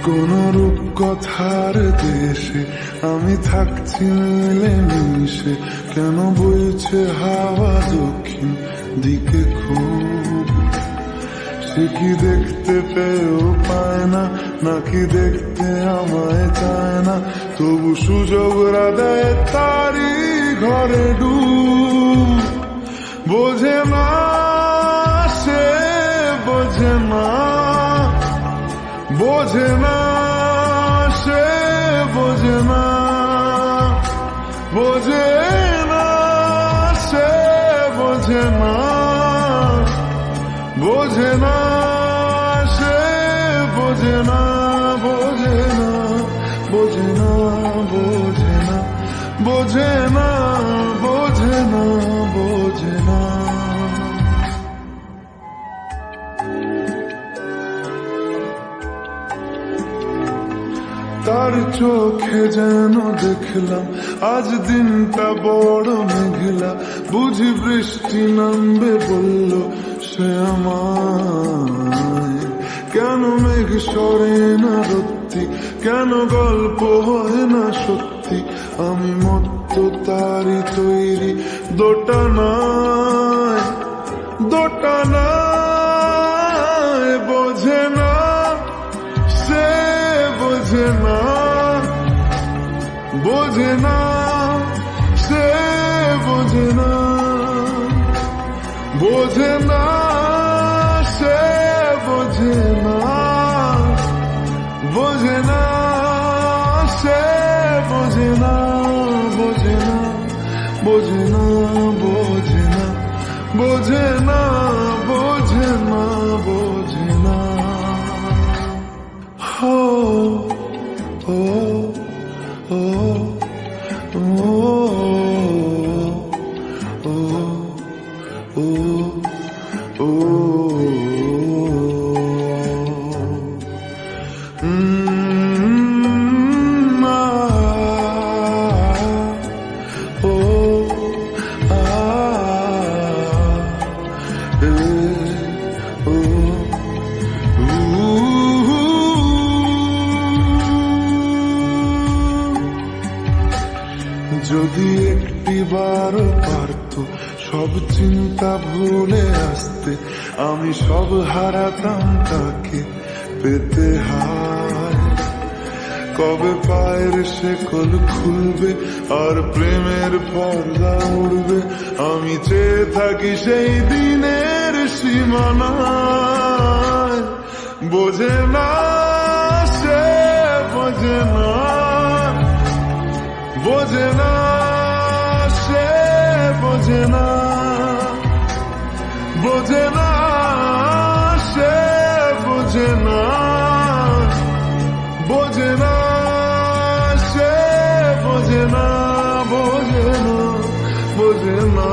কোন রূপকথার দেশে আমি থাকছি মিলেমিশে, কেন বইছে হাওয়া দক্ষিণ দিকে খুব? সে কি দেখতে পেয়েও পায় না, নাকি দেখতে আমায় চায় না? তবু সুযোগরা দেয় তারি ঘরে ডুব। বোঝে না সে, বোঝে না, বোঝে না সে, বোঝে না, বোঝে না সে, বোঝে না, বোঝে না সে, বোঝে না, বোঝে না, বোঝে না, বোঝে না, বোঝে না, বোঝে না, বোঝে না। তার চোখে যেন দেখলাম আজ দিনটা বড় মেঘলা, বুঝি বৃষ্টি নামবে বলল সে আমায়। কেন মেঘ সরে না রত্তি, কেন গল্প হয় না সত্যি? আমি মত্ত তারি তৈরি দোটানায়, দোটানায়। বোঝে না সে, বোঝে না, বোঝে না সে, বোঝে না, বোঝে না সে, বোঝে না, বোঝে না সে, বোঝে না, বোঝে না, বোঝে না, বোঝে না, বোঝে না, বোঝে না, বোঝে না। যদি একটিবারও পারত সব চিন্তা ভুলে আসতে, আমি সব হারাতাম তাকে পেতে হায়। কবে পায়ের শেকল খুলবে আর প্রেমের পর্দা উড়বে, আমি চেয়ে থাকি সেই দিনের সীমানায়। বোঝে না সে, বোঝে না, বোঝে না সে, বোঝে না, বোঝে না সে, বোঝে না, বোঝে না সে, বোঝে না, বোঝে না, বোঝে না।